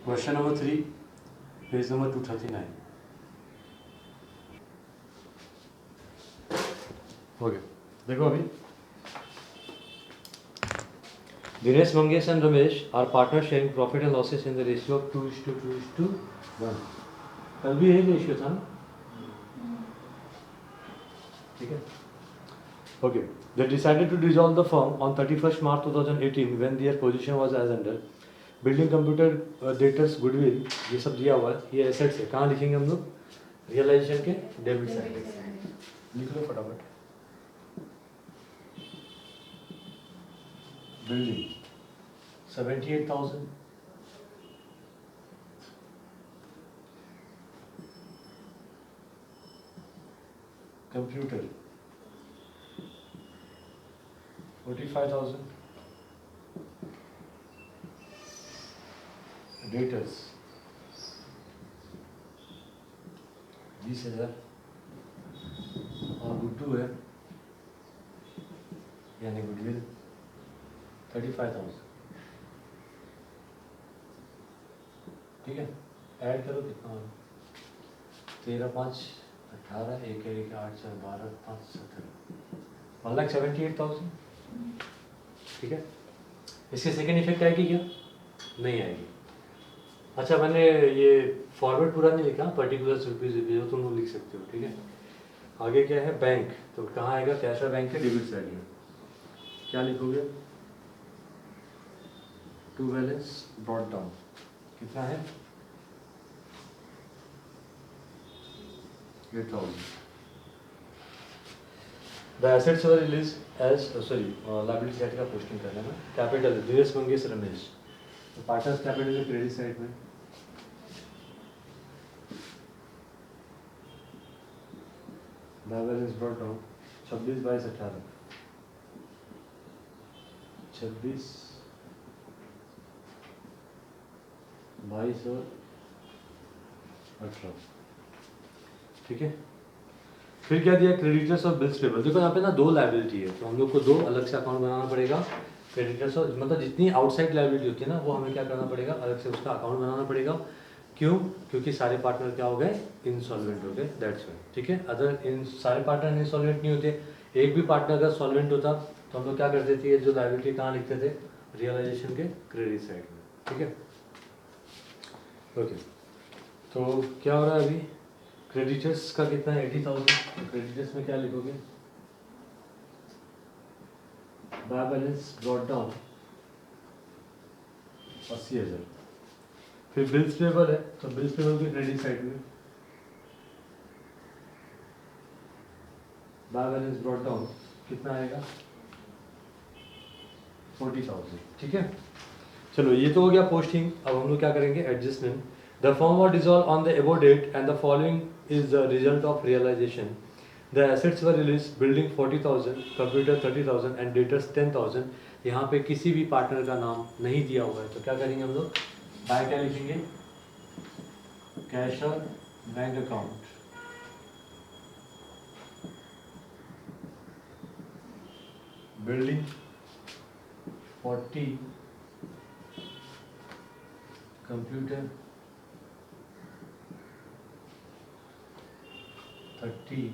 Question number 3, page number 239. Okay, देखो अभी Dinesh, Mangesh and Ramesh are partner sharing profit and losses in the ratio of 2:1. कल भी यही ratio था ना, ठीक है. Okay, they decided to dissolve the firm on 31st March 2018 when their position was as under building computer debtors goodwill. ये सब दिया हुआ है, ये एसेट्स है. कहाँ लिखेंगे हम लोग? रियलाइजेशन के डेबिट साइड लिख लो फटाफट. बिल्डिंग 78,000, कंप्यूटर 45,000, डेटर्स 20,000 और गुड्डू है यानी गुडविल 35,000. ठीक है, ऐड करो कितना हो? 13, 5, 18, 1, 1, 8, 4, 12, 5, 17, 1,78,000. ठीक है, इसके सेकेंड इफेक्ट आएगी क्या? नहीं आएगी. अच्छा, मैंने ये फॉरवर्ड पूरा नहीं लिखा, पर्टिकुलर रुपीज जो तुम लोग लिख सकते हो. ठीक है, आगे क्या है? बैंक. तो कहाँ आएगा? कैश और बैंक के डेबिट साइड में क्या लिखोगे? टू बैलेंस ब्रॉट डाउन कितना है? 8,000. The assets were release as liability side का पोस्टिंग करना है. कैपिटल दिनेश, मंगेश, रमेश. तो पार्टनर्स कैपिटल है क्रेडिट साइड में. बैलेंस ब्रॉट डाउन 26, 22, 18, 26, 22 और 18. ठीक है, फिर क्या दिया? क्रेडिटर्स और बिल्स पेबल. देखो यहाँ पे ना दो लायबिलिटी है, तो हम लोग को दो अलग से अकाउंट बनाना पड़ेगा. क्रेडिटर्स और मतलब जितनी आउटसाइड लायबिलिटी होती है ना, वो हमें क्या करना पड़ेगा? अलग से उसका अकाउंट बनाना पड़ेगा. क्यों? क्योंकि सारे पार्टनर क्या हो गए? इनसॉल्वेंट हो गए, दैट्स व्हाई. ठीक है, अदर इन सारे पार्टनर इनसॉल्वेंट नहीं होते. एक भी पार्टनर अगर सॉल्वेंट होता तो हम लोग क्या करते थे? जो लायबिलिटी कहाँ लिखते थे? रियलाइजेशन के क्रेडिट साइड में. ठीक है, ओके. तो क्या हो रहा है अभी? क्रेडिटर्स का कितना है? 80,000. क्रेडिटर्स में क्या लिखोगे? By balance brought down 80,000. फिर बिल्स पेबल है, तो बिल्स पेबल की क्रेडिट साइड में बाय बैलेंस ब्रॉट डाउन कितना आएगा? 40,000. ठीक है, चलो ये तो हो गया पोस्टिंग. अब हम लोग क्या करेंगे? Adjustment. The firm was dissolve on the above date and the following is the result of realisation. The assets were release building 40,000, computer 30,000 and debtors 10,000. यहाँ पे किसी भी पार्टनर का नाम नहीं दिया हुआ है, तो क्या करेंगे हम लोग? बाय क्या लिखेंगे? कैश और बैंक अकाउंट. बिल्डिंग 40, कंप्यूटर 30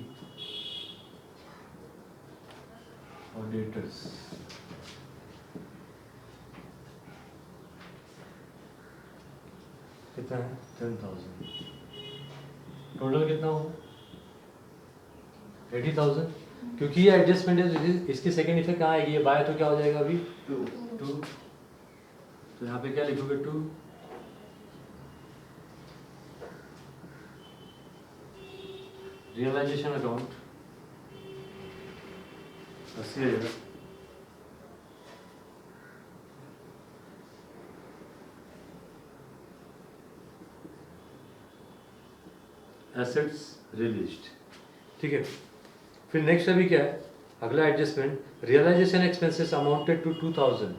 और डेटर्स. कितना है? 10,000. टोटल कितना होगा? 80,000. क्योंकि ये एडजस्टमेंट है, इसकी सेकेंड इफेक्ट कहाँ आएगी? ये बाय तो क्या हो जाएगा अभी? 2. तो यहाँ पे क्या लिखोगे? 2. Realisation account 80,000. Assets released. ठीक है, फिर नेक्स्ट अभी क्या है? अगला adjustment. Realisation expenses amounted to 2,000.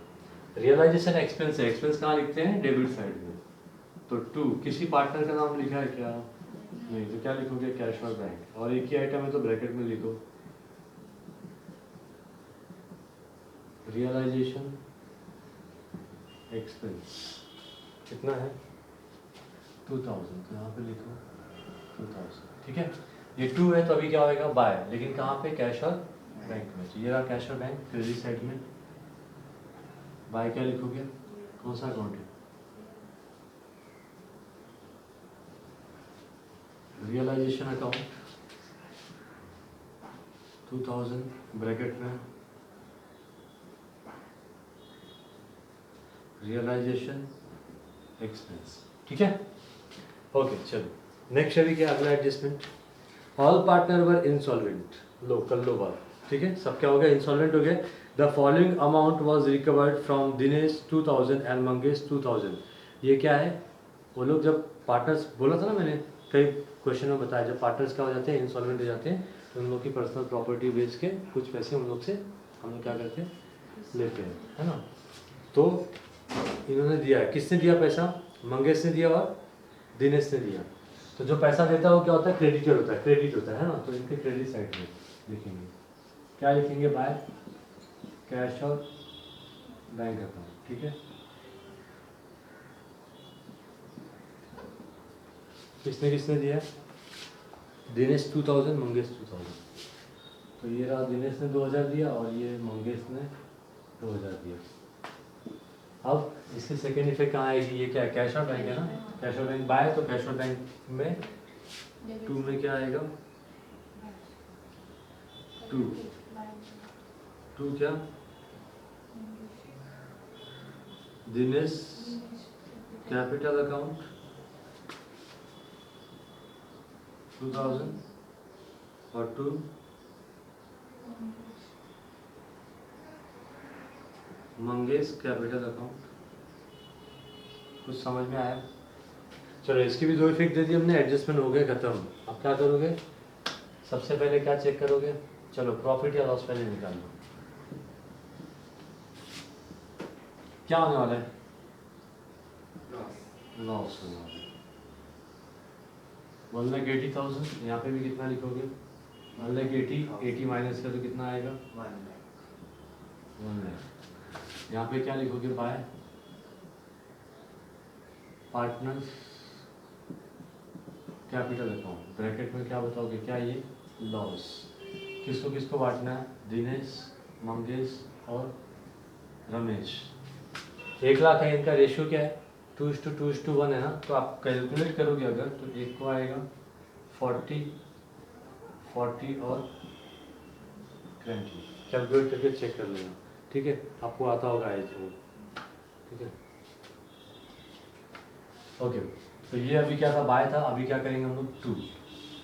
Realisation expense है, एक्सपेंस कहाँ लिखते हैं? डेबिट साइड में. तो 2. किसी पार्टनर का नाम लिखा है क्या? नहीं. तो क्या लिखोगे? कैश और बैंक. और एक ही आइटम है तो ब्रैकेट में लिखो रियलाइजेशन एक्सपेंस. कितना है? 2000, तो यहाँ पे लिखो 2000, ठीक है। ये 2 है तो अभी क्या होएगा बाय, लेकिन कहाँ पे, कैश और बैंक में। तो ये रहा कैश और बैंक क्रेडिट साइड में। बाय क्या लिखोगे, कौन सा अकाउंट है, रियलाइजेशन अकाउंट 2000 ब्रैकेट में रियलाइजेशन एक्सपेंस, ठीक है। ओके चलो नेक्स्ट अभी क्या अगला एडजस्टमेंट, ऑल पार्टनर वर इंसॉल्वेंट, लो कर लो बात, ठीक है। सब क्या हो गया, इंसॉल्वेंट हो गए। The following amount was recovered from Dinesh 2000 and Mangesh 2000। ये क्या है, वो लोग जब पार्टनर्स, बोला था ना मैंने कई क्वेश्चन में बताया, जब पार्टनर्स क्या हो जाते हैं, इंसॉल्वेंट हो जाते हैं, तो उन लोग की पर्सनल प्रॉपर्टी बेच के कुछ पैसे उन लोग से हम लोग क्या करते हैं, लेते हैं, है ना। तो इन्होंने दिया है, किसने दिया पैसा, मंगेश ने दिया और दिनेश ने दिया। तो जो पैसा देता है वो क्या होता है, क्रेडिटर होता है, क्रेडिट होता है ना। तो इनके क्रेडिट साइड में लिखेंगे, क्या लिखेंगे, बाय कैश और बैंक अकाउंट, ठीक है। किसने किसने दिया, दिनेश 2000 मंगेश 2000। तो ये रहा, दिनेश ने 2000 दिया और ये मंगेश ने 2000 दिया। अब इसकी सेकेंड इफेक्ट कहाँ आएगी, ये क्या है, कैश और बैंक है ना, कैश और बैंक बाय, तो कैश और बैंक में 2 में क्या आएगा, 2 क्या, दिनेश कैपिटल अकाउंट 2000 और 2 मंगेश कैपिटल अकाउंट। कुछ समझ में आया, चलो इसकी भी 2 इफेक्ट दे दी हमने, एडजस्टमेंट हो गया खत्म। अब क्या करोगे, सबसे पहले क्या चेक करोगे, चलो प्रॉफिट या लॉस पहले निकाल लो, क्या होने वाला है, लॉस होने वाला है। 1,80,000, यहाँ पे भी कितना लिखोगे, 1,80,000 माइनस कर तो कितना आएगा, 1 लाख। यहाँ पे क्या लिखोगे, bye partners capital account, bracket में क्या बताओगे, क्या ये लॉस। किसको किसको बांटना है, दिनेश, मंगेश और रमेश। 1 लाख है, इनका रेशियो क्या है, 2:2:1 है ना। तो आप कैलकुलेट करोगे अगर, तो एक को आएगा 40 40 और 20, कैलकुलेट करके चेक कर लेना, ठीक है, आपको आता होगा एज वो, ठीक है। ओके तो ये अभी क्या था, बाय था, अभी क्या करेंगे हम लोग, 2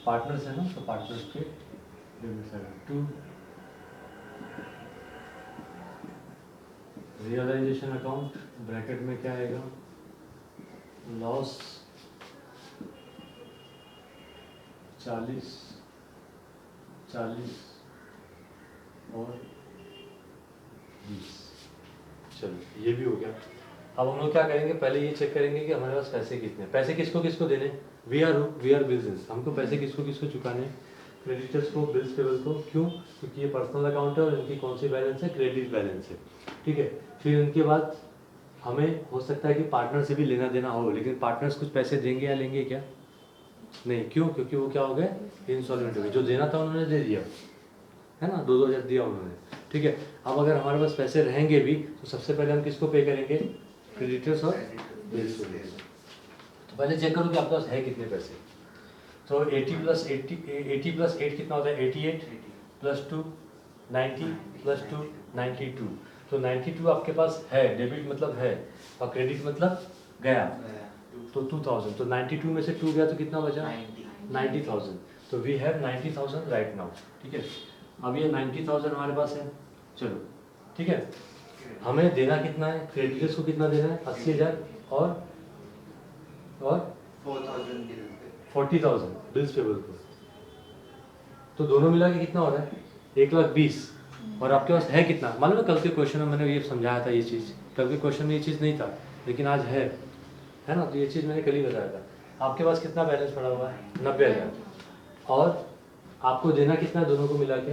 पार्टनर्स है ना, तो पार्टनर्स के 2 रियलाइजेशन अकाउंट, ब्रैकेट में क्या आएगा, लॉस 40 और 20। चलो ये भी हो गया। अब हम लोग क्या करेंगे, पहले ये चेक करेंगे कि हमारे पास पैसे कितने हैं, पैसे किसको किसको देने, वी आर बिजनेस, हमको पैसे किसको किसको चुकाने, क्रेडिटर्स को, बिल्स पेबल को। क्यों, क्योंकि ये पर्सनल अकाउंट है और इनकी कौन सी बैलेंस है, क्रेडिट बैलेंस है, ठीक है। फिर उनके बाद हमें हो सकता है कि पार्टनर से भी लेना देना हो, लेकिन पार्टनर्स कुछ पैसे देंगे या लेंगे क्या, नहीं, क्यों, क्योंकि वो क्या हो गए, इंसॉल्वेंट हो गए, जो देना था उन्होंने दे दिया, है ना, 2,000 दिया उन्होंने, ठीक है। अब अगर हमारे पास पैसे रहेंगे भी तो सबसे पहले हम किसको पे करेंगे, क्रेडिटर्स और बिल्स को। तो पहले चेक करो कि आपके पास है कितने पैसे। तो 80 + 8 कितना होता है, 88 + 2 90 + 2 92। तो 92 आपके पास है, डेबिट मतलब है और क्रेडिट मतलब गया, तो 2000। तो 92 में से 2 गया तो कितना बचा, 90,000। तो वी हैव 90,000 राइट नाउ, ठीक है। अब ये 90,000 हमारे पास है, चलो ठीक है। हमें देना कितना है, क्रेडिटर्स को कितना देना है, 80,000 और 40,000 बिल्स पेबल को। तो दोनों मिला के कितना हो रहा है, 1,20,000। और आपके पास है कितना, मालूम है, कल के क्वेश्चन में मैंने ये समझाया था, ये चीज़ कल के क्वेश्चन में ये चीज़ नहीं था, लेकिन आज है ना। तो ये चीज़ मैंने कल ही बताया था। आपके पास कितना बैलेंस पड़ा हुआ है, 90,000, और आपको देना कितना है दोनों को मिला के,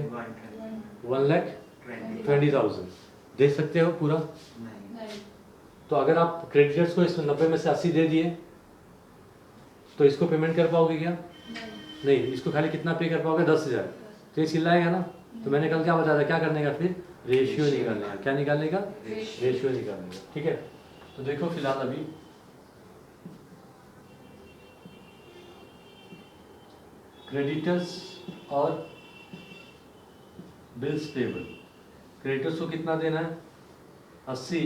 1,20,000। दे सकते हो पूरा, तो अगर आप क्रेडिटर्स को इस 90 में से 80 दे दिए तो इसको पेमेंट कर पाओगे क्या? नहीं, इसको खाली कितना पे कर पाओगे? 10,000। तो ये चिल्लाएगा ना। तो मैंने कल क्या बताया था, क्या करने का फिर? रेशियो निकालने का। क्या निकालने का? रेशियो निकालने का। ठीक है, तो देखो फिलहाल अभी क्रेडिटर्स और बिल्स पेबल। क्रेडिटर्स को कितना देना है? 80,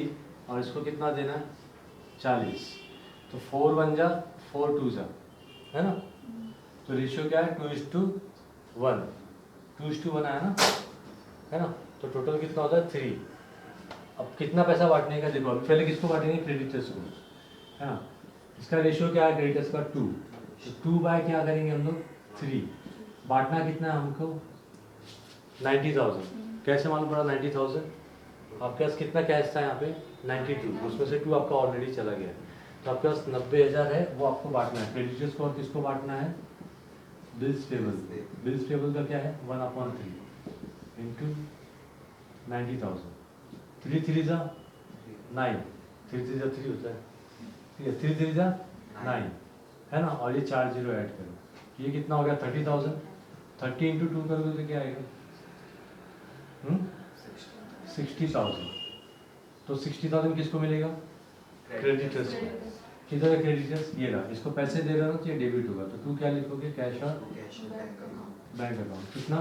और इसको कितना देना है? 40। तो 4 बन जा, 4 2 जा, है ना। तो रेशियो क्या है? 2:1। 2:1 बना है ना। तो टोटल कितना होता है? 3। अब कितना पैसा बांटने का देखो, अभी पहले किसको बांटेंगे? क्रेडिटर्स को, है ना। इसका रेशियो क्या है? क्रेडिटर्स का 2। तो 2 बाय क्या करेंगे हम लोग? 3। बांटना कितना है हमको? 90,000। कैसे मालूम पड़ा 90,000? आपके पास कितना कैश था यहाँ पे? 92। उसमें से 2 आपका ऑलरेडी चला गया है। तो आपके पास 90,000 है, वो आपको बांटना है। क्रेडिटर्स को और किसको बांटना है? Bills payable. बिल्स पेबल का क्या है? 1/3 इंटू 90,000। 3 3 जा 9, 3 3 जा 3 होता है, ठीक है। 3 3 जा 9, है ना। और ये 4 जीरो ऐड करो, ये कितना हो गया? 30,000। 30 इंटू 2 करोगे तो क्या आएगा? 60,000। तो 60,000 किसको मिलेगा? क्रेडिटर्स को। किधर है क्रेडिटर्स? ये रहा। इसको पैसे दे रहा हूँ तो ये डेबिट होगा। तो तू क्या लिखोगे? कैश और बैंक अकाउंट। कितना?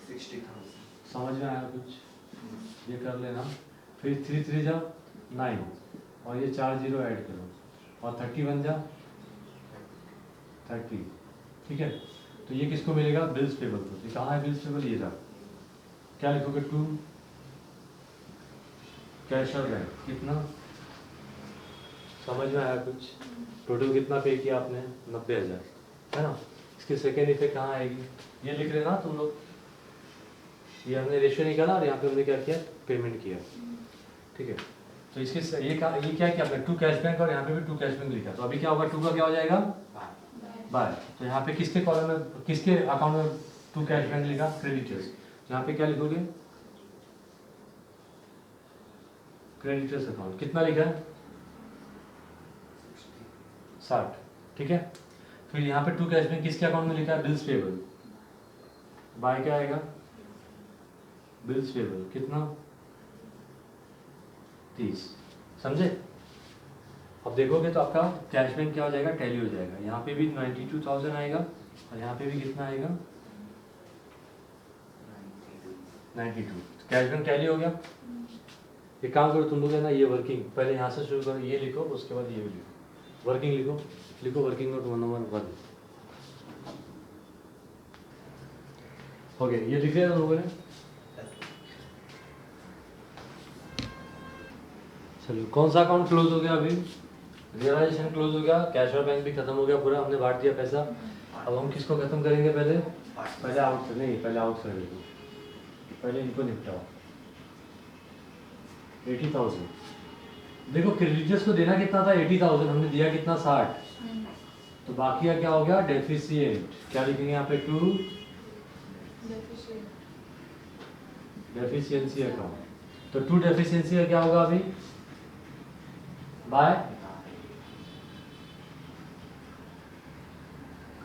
60,000। समझ में आया कुछ? ये कर लेना। फिर 3 3 जा 9, और ये 4 जीरो ऐड करो, और 30 बन जा 30, ठीक है। तो ये किसको मिलेगा? बिल्स पेबल को। ये कहाँ है बिल्स पेबल? ये रहा। क्या लिखोगे? 2 कैश और बैंक। कितना? समझ में आया कुछ? टोटल कितना पे किया आपने? 90,000, है ना। इसकी सेकेंड इफेक्ट कहाँ आएगी? ये लिख लेना तुम लोग। ये हमने रेशियो निकाला और यहाँ पे हमने क्या किया? पेमेंट किया, ठीक है। तो इसके ये क्या किया आपने? 2 कैश बैंक, और यहाँ पे भी 2 कैश बैंक लिखा। तो अभी क्या होगा? 2 का क्या हो जाएगा? बाय। तो यहाँ पे किसके कॉलम में, किसके अकाउंट में 2 कैश बैंक लिखा? क्रेडिटर्स। यहाँ पे क्या लिखोगे? Creditors account. कितना लिखा है? 60, ठीक है। फिर यहाँ पे 2 कैश बैंक किसके अकाउंट में लिखा है? Bills payable. बाय क्या आएगा? Bills payable. कितना? 30। समझे? अब देखोगे तो आपका कैश बैंक क्या हो जाएगा? टैली हो जाएगा। यहाँ पे भी 92,000 आएगा, और यहाँ पे भी कितना आएगा? 92। कैश बैंक टैली हो गया। एक काम करो तुम लोग, है ना, ये वर्किंग पहले यहाँ से शुरू करो। ये लिखो, उसके बाद ये भी लिखो। वर्किंग लिखो वर्किंग नोट 1 नंबर 1 हो गया। ये लिख लिया तुम लोगों ने? चलो, कौन सा अकाउंट क्लोज हो गया? अभी रियलाइजेशन क्लोज हो गया, कैश और बैंक भी खत्म हो गया पूरा, हमने बांट दिया पैसा। अब हम किसको खत्म करेंगे? पहले आउट से नहीं, पहले आउट से देखो, पहले इनको निपटाओ। 80,000। देखो क्रेडिटर्स को देना कितना था? 80,000। हमने दिया कितना? 60। तो बाकी का क्या हो गया? डेफिशिएंट। क्या लिखेंगे यहाँ पे? 2 डेफिशिएंसी अकाउंट। तो 2 डेफिशिएंसी का क्या होगा अभी? By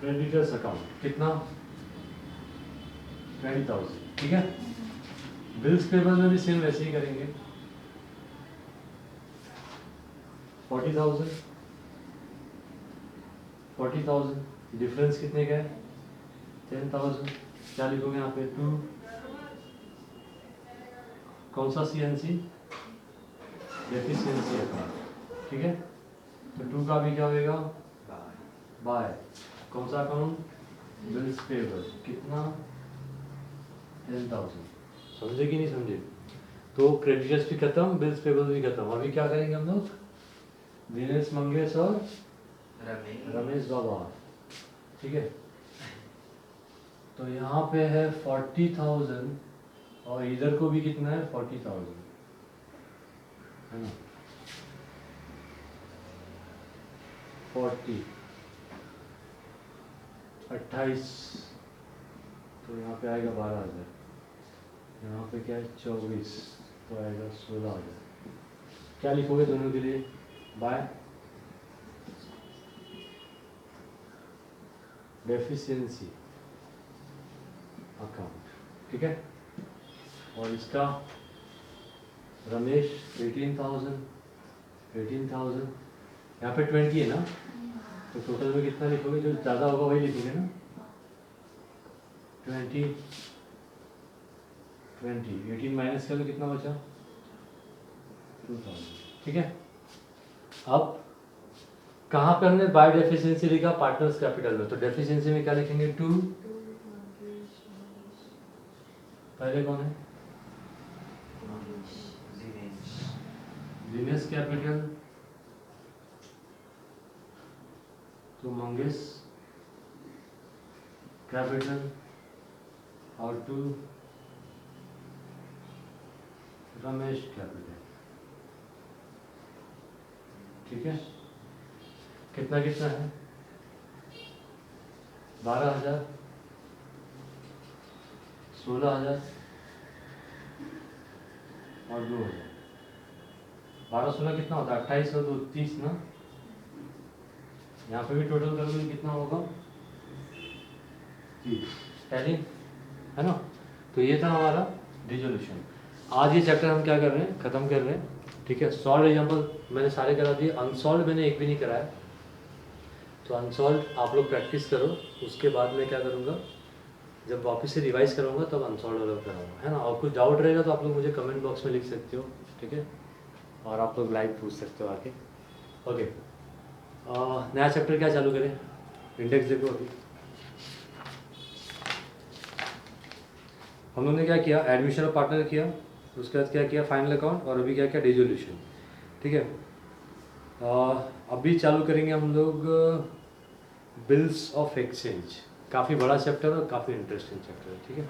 creditors account. कितना? 20,000, ठीक है। बिल्स पेबल में भी सेम वैसे ही करेंगे। 40,000 40,000। डिफरेंस कितने का है? 10,000। क्या लिखोगे यहाँ पे? 2 कौन सा? सीएनसी डेफिशिएंसी अकाउंट, ठीक है। तो 2 का भी क्या होगा? बाय कौन सा अकाउंट? Bills payable. कितना? 10,000। समझे कि नहीं समझे? तो क्रेडिटर्स भी खत्म, बिल्स पेबल भी खत्म। अभी क्या करेंगे हम लोग? दिनेश, मंगेश और रमेश बाबा, ठीक है। तो यहाँ पे है 40,000, और इधर को भी कितना है? 40,000, है ना। 40 28, तो यहाँ पे आएगा 12,000। यहाँ पे क्या है? 24, तो आएगा 16,000। क्या लिखोगे दोनों के लिए? बाय डेफिशिएंसी अकाउंट, ठीक है। और इसका रमेश 18,000 यहाँ पे 20 है ना, तो टोटल में कितना लिखोगे? जो ज़्यादा होगा वही लिखोगे ना। 20 18 माइनस कर लो, कितना बचा? 2000, ठीक है। अब कहाँ पे हमने बाय डेफिशिएंसी लिखा? पार्टनर्स कैपिटल में। तो डेफिशिएंसी में क्या लिखेंगे? 2। पहले कौन है? दिनेश कैपिटल, तो मंगेश कैपिटल, और 2 रमेश कैपिटल, ठीक है। कितना कितना है? 12,000, 16,000 और 2,000। 12-16 कितना होता है? 28 और 2 30 ना। यहाँ पे भी टोटल करोगे कितना होगा? 30। टैली है ना। तो ये था हमारा डिसोल्यूशन। आज ये चैप्टर हम क्या कर रहे हैं? ख़त्म कर रहे हैं, ठीक है। सॉल्व एग्जाम्पल मैंने सारे करा दिए, अनसॉल्व मैंने एक भी नहीं कराया। तो अनसॉल्व आप लोग प्रैक्टिस करो, उसके बाद मैं क्या करूँगा, जब वापस से रिवाइज करूँगा तब अनसॉल्व वाला कराऊँगा, है ना। और कुछ डाउट रहेगा तो आप लोग मुझे कमेंट बॉक्स में लिख सकते हो, ठीक है। और आप लोग लाइव पूछ सकते हो आके। ओके, नया चैप्टर क्या चालू करें? इंडेक्स देखो। अभी हम लोगों ने क्या किया? एडमिशन ऑफ पार्टनर किया, उसके बाद क्या किया? फाइनल अकाउंट, और अभी क्या किया? डिसोल्यूशन, ठीक है। अभी चालू करेंगे हम लोग बिल्स ऑफ एक्सचेंज। काफ़ी बड़ा चैप्टर और काफ़ी इंटरेस्टिंग चैप्टर है, ठीक है।